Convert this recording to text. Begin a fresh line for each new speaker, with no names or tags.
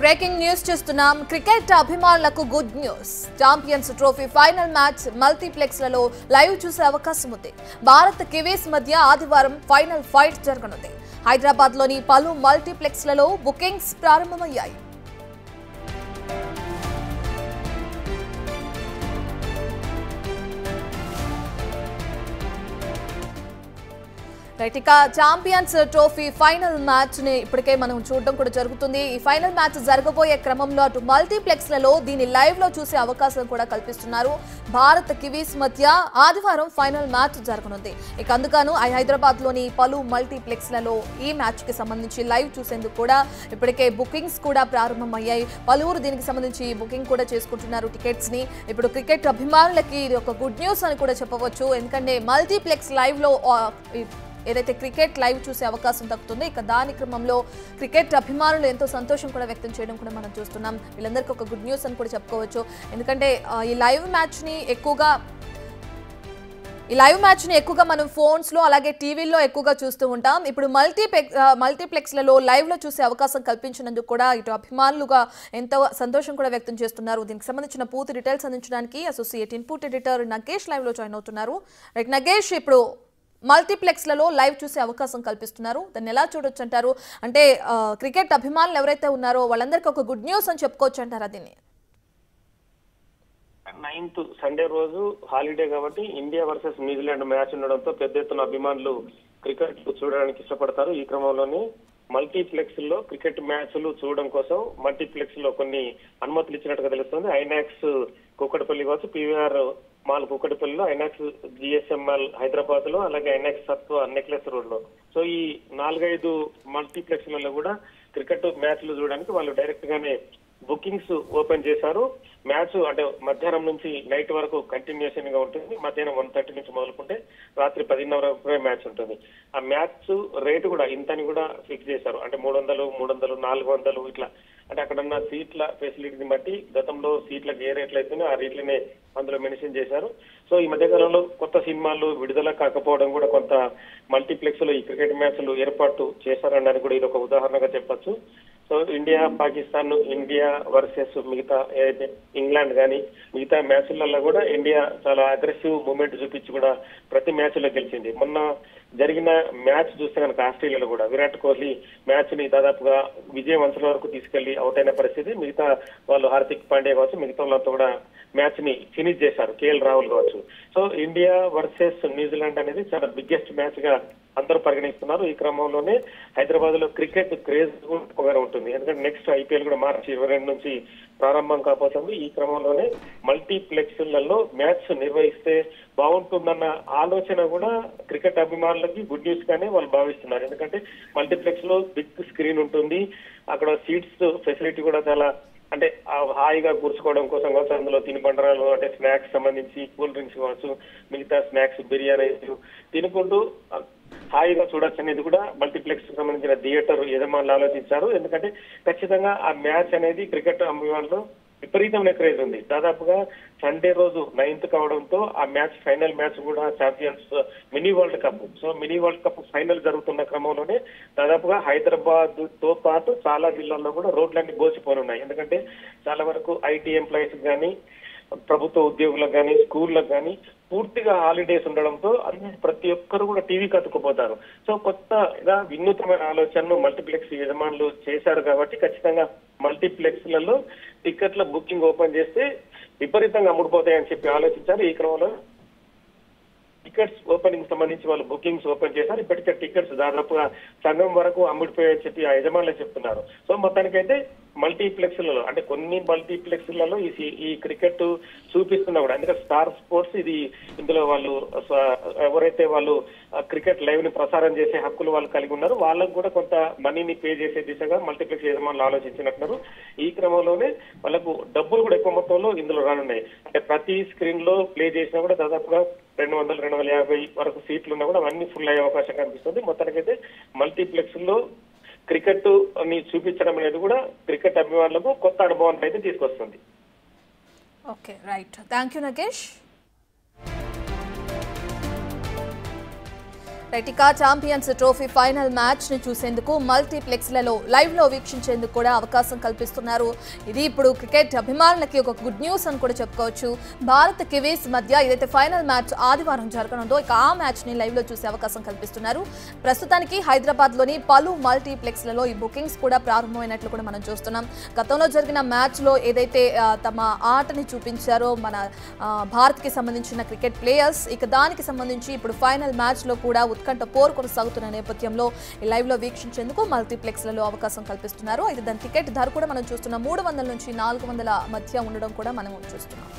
Breaking news చూస్తున్నాం. Cricket అభిమానులకు good news. Champions trophy final match మల్టీప్లెక్స్లలో లైవ్ చూసే అవకాశం ఉంది. భారత్ కివీస్ మధ్య ఆదివారం ఫైనల్ ఫైట్ జరగనుంది. హైదరాబాద్లోని పలు మల్టీప్లెక్స్లలో బుకింగ్స్ ప్రారంభమయ్యాయి. ఇక ఛాంపియన్స్ ట్రోఫీ ఫైనల్ మ్యాచ్ ని ఇప్పటికే మనం చూడడం కూడా జరుగుతుంది. ఈ ఫైనల్ మ్యాచ్ జరగబోయే క్రమంలో అటు మల్టీప్లెక్స్లలో దీన్ని లైవ్ లో చూసే అవకాశం కూడా కల్పిస్తున్నారు. భారత్ కివీస్ మధ్య ఆదివారం ఫైనల్ మ్యాచ్ జరగనుంది. ఇక అందుకను హైదరాబాద్ లోని పలు మల్టీప్లెక్స్లలో ఈ మ్యాచ్ కి సంబంధించి లైవ్ చూసేందుకు కూడా ఇప్పటికే బుకింగ్స్ కూడా ప్రారంభమయ్యాయి. పలువురు దీనికి సంబంధించి బుకింగ్ కూడా చేసుకుంటున్నారు టికెట్స్ ని. ఇప్పుడు క్రికెట్ అభిమానులకి ఇది ఒక గుడ్ న్యూస్ అని కూడా చెప్పవచ్చు. ఎందుకంటే మల్టీప్లెక్స్ లైవ్ లో ఏదైతే క్రికెట్ లైవ్ చూసే అవకాశం దక్కుతుంది. ఇక దాని క్రమంలో క్రికెట్ అభిమానులు ఎంతో సంతోషం కూడా వ్యక్తం చేయడం కూడా మనం చూస్తున్నాం. వీళ్ళందరికీ ఒక గుడ్ న్యూస్ అని కూడా చెప్పుకోవచ్చు. ఎందుకంటే ఈ లైవ్ మ్యాచ్ని ఎక్కువగా మనం ఫోన్స్లో అలాగే టీవీల్లో ఎక్కువగా చూస్తూ ఉంటాం. ఇప్పుడు మల్టీప్లెక్స్లలో లైవ్లో చూసే అవకాశం కల్పించినందుకు కూడా ఇటు అభిమానులుగా ఎంతో సంతోషం కూడా వ్యక్తం చేస్తున్నారు. దీనికి సంబంధించిన పూర్తి డీటెయిల్స్ అందించడానికి అసోసియేట్ ఇన్పుట్ ఎడిటర్ నగేష్ లైవ్లో జాయిన్ అవుతున్నారు. రైట్ నగేష్, ఇప్పుడు మల్టీప్లెక్స్లలో లైవ్ చూసే అవకాశం కల్పిస్తున్నారు. దాన్ని ఎలా చూడొచ్చు అంటారు? అంటే క్రికెట్ అభిమానులు ఎవరైతే ఉన్నారో వాళ్ళందరికీ ఒక గుడ్ న్యూస్ అని చెప్పుకోవచ్చు అంటారా దీన్ని?
9th సండే రోజు హాలిడే కాబట్టి ఇండియా వర్సెస్ న్యూజిలాండ్ మ్యాచ్ ఉండడంతో పెద్ద ఎత్తున అభిమానులు క్రికెట్ చూడడానికి ఇష్టపడతారు. ఈ క్రమంలోనే మల్టీప్లెక్స్ లో క్రికెట్ మ్యాచ్లు చూడడం కోసం మల్టీప్లెక్స్ లో కొన్ని అనుమతులు ఇచ్చినట్టుగా తెలుస్తుంది. ఐనాక్స్ కూకట్పల్లి కావచ్చు, పీవీఆర్ మాల్ కూకట్పల్లిలో, ఐనాక్స్ జిఎస్ఎంఎల్ హైదరాబాద్ లో, అలాగే ఐనాక్స్ సత్వ నెక్లెస్ రోడ్ లో. సో ఈ 4-5 మల్టీప్లెక్స్లలో కూడా క్రికెట్ మ్యాచ్లు చూడడానికి వాళ్ళు డైరెక్ట్ గానే బుకింగ్స్ ఓపెన్ చేశారు. మ్యాచ్ అంటే మధ్యాహ్నం నుంచి నైట్ వరకు కంటిన్యూషన్ గా ఉంటుంది. మధ్యాహ్నం 1:30 నుంచి మొదలుకుంటే రాత్రి 10:30 వరకు మ్యాచ్ ఉంటుంది. ఆ మ్యాచ్ రేటు కూడా ఇంతని కూడా ఫిక్స్ చేశారు. అంటే 300, 400 ఇట్లా. అంటే అక్కడున్న సీట్ల ఫెసిలిటీని బట్టి గతంలో సీట్లకు ఏ రేట్లు అయితేనే ఆ రేట్లనే అందులో మెన్షన్ చేశారు. సో ఈ మధ్యకాలంలో కొత్త సినిమాలు విడుదల కాకపోవడం కూడా కొంత మల్టీప్లెక్స్ లో ఈ క్రికెట్ మ్యాచ్లు ఏర్పాటు చేశారనడానికి కూడా ఇది ఒక ఉదాహరణగా చెప్పొచ్చు. So India Pakistan, India versus మిగతా ఏదైతే ఇంగ్లాండ్ కానీ మిగతా మ్యాచ్లలో కూడా ఇండియా చాలా అగ్రెసివ్ మూమెంట్ చూపించి కూడా ప్రతి మ్యాచ్ లో గెలిచింది. మొన్న జరిగిన మ్యాచ్ చూస్తే కనుక ఆస్ట్రేలియాలో కూడా విరాట్ కోహ్లీ మ్యాచ్ ని దాదాపుగా విజయవంతుల వరకు తీసుకెళ్లి అవుట్ అయిన పరిస్థితి. మిగతా వాళ్ళు హార్దిక్ పాండ్యా కావచ్చు, మిగతా వాళ్ళంతా కూడా మ్యాచ్ ని ఫినిష్ చేశారు. కేఎల్ రాహుల్ కావచ్చు. సో ఇండియా వర్సెస్ న్యూజిలాండ్ అనేది చాలా బిగ్గెస్ట్ మ్యాచ్ గా అందరూ పరిగణిస్తున్నారు. ఈ క్రమంలోనే హైదరాబాద్ లో క్రికెట్ క్రేజ్ ఎక్కువగా ఉంటుంది. ఎందుకంటే నెక్స్ట్ ఐపీఎల్ కూడా మార్చి 22 నుంచి ప్రారంభం కాబోతుంది. ఈ క్రమంలోనే మల్టీప్లెక్స్లలో మ్యాచ్ నిర్వహిస్తే బాగుంటుందన్న ఆలోచన కూడా క్రికెట్ అభిమానులకి గుడ్ న్యూస్ గానే వాళ్ళు భావిస్తున్నారు. ఎందుకంటే మల్టీప్లెక్స్ లో బిగ్ స్క్రీన్ ఉంటుంది. అక్కడ సీట్స్ ఫెసిలిటీ కూడా చాలా అంటే హాయిగా కూర్చుకోవడం కోసం కావచ్చు, అందులో తినుబండరాలు అంటే స్నాక్స్ సంబంధించి కూల్ డ్రింక్స్ కావచ్చు, మిగతా స్నాక్స్ బిర్యానీ తినుకుంటూ హాయిగా చూడొచ్చు అనేది కూడా మల్టీప్లెక్స్ సంబంధించిన థియేటర్ యజమానులు ఆలోచించారు. ఎందుకంటే ఖచ్చితంగా ఆ మ్యాచ్ అనేది క్రికెట్ అభిమానులు విపరీతమైన క్రేజ్ ఉంది. దాదాపుగా సండే రోజు 9th కావడంతో ఆ మ్యాచ్ ఫైనల్ మ్యాచ్ కూడా champions mini world cup. So mini world cup final జరుగుతున్న క్రమంలోనే దాదాపుగా హైదరాబాద్ తో పాటు చాలా జిల్లాల్లో కూడా రోడ్లన్నీ బోసిపోనున్నాయి. ఎందుకంటే చాలా వరకు ఐటీ ఎంప్లాయీస్ కానీ, ప్రభుత్వ ఉద్యోగులకు కానీ, స్కూళ్ళకు కానీ పూర్తిగా హాలిడేస్ ఉండడంతో ప్రతి ఒక్కరు కూడా టీవీకి అతుక్కుపోతారు. సో కొత్తగా వినూత్నమైన ఆలోచనను మల్టీప్లెక్స్ యజమానులు చేశారు కాబట్టి ఖచ్చితంగా మల్టీప్లెక్స్లలో టికెట్ల బుకింగ్ ఓపెన్ చేస్తే విపరీతంగా అమ్ముడుపోతాయని చెప్పి ఆలోచించారు. ఈ క్రమంలో టికెట్స్ ఓపెనింగ్ సంబంధించి వాళ్ళు బుకింగ్స్ ఓపెన్ చేశారు. ఇప్పటికే టికెట్స్ దాదాపుగా సగం వరకు అమ్ముడిపోయాయని చెప్పి ఆ యజమానులు చెప్తున్నారు. సో మొత్తానికైతే మల్టీప్లెక్స్లలో అంటే కొన్ని మల్టీప్లెక్స్లలో ఈ క్రికెట్ చూపిస్తున్నా కూడా, ఎందుకంటే స్టార్ స్పోర్ట్స్ ఇది ఇందులో వాళ్ళు ఎవరైతే వాళ్ళు క్రికెట్ లైవ్ ని ప్రసారం చేసే హక్కులు వాళ్ళు కలిగి ఉన్నారు, వాళ్ళకు కూడా కొంత మనీని పే చేసే దిశగా మల్టీప్లెక్స్ యజమానులు ఆలోచించినట్టున్నారు. ఈ క్రమంలోనే వాళ్ళకు డబ్బులు కూడా ఎక్కువ మొత్తంలో ఇందులో రానున్నాయి. అంటే ప్రతి స్క్రీన్ లో ప్లే చేసినా కూడా దాదాపుగా 200-250 వరకు సీట్లు ఉన్నా కూడా అవన్నీ ఫుల్ అయ్యే అవకాశం కనిపిస్తుంది. మొత్తానికైతే మల్టీప్లెక్స్ లో క్రికెట్ ని చూపించడం అనేది కూడా క్రికెట్ అభిమానులకు కొత్త అనుభవాన్ని అయితే తీసుకొస్తుంది.
Okay, right. Thank you Nagesh. రైటికా ఛాంపియన్స్ ట్రోఫీ ఫైనల్ మ్యాచ్ ని చూసేందుకు మల్టీప్లెక్స్లలో లైవ్ లో వీక్షించేందుకు కూడా అవకాశం కల్పిస్తున్నారు. ఇది ఇప్పుడు క్రికెట్ అభిమానులకి ఒక గుడ్ న్యూస్ అని కూడా చెప్పుకోవచ్చు. భారత్ కివీస్ మధ్య ఏదైతే ఫైనల్ మ్యాచ్ ఆదివారం జరగనుందో ఇక ఆ మ్యాచ్ ని లైవ్ లో చూసే అవకాశం కల్పిస్తున్నారు. ప్రస్తుతానికి హైదరాబాద్ లోని పలు మల్టీప్లెక్స్లలో ఈ బుకింగ్స్ కూడా ప్రారంభమైనట్లు కూడా మనం చూస్తున్నాం. గతంలో జరిగిన మ్యాచ్ లో ఏదైతే తమ ఆటని చూపించారో మన భారత్ కి సంబంధించిన క్రికెట్ ప్లేయర్స్, ఇక దానికి సంబంధించి ఇప్పుడు ఫైనల్ మ్యాచ్ లో కూడా ఉత్కంఠ పోరు కొనసాగుతున్న నేపథ్యంలో లైవ్ లో వీక్షించేందుకు మల్టీప్లెక్స్లలో అవకాశం కల్పిస్తున్నారు. అయితే దాని టికెట్ ధర కూడా మనం చూస్తున్నాం 300 నుంచి 400 మధ్య ఉండడం కూడా మనం చూస్తున్నాం.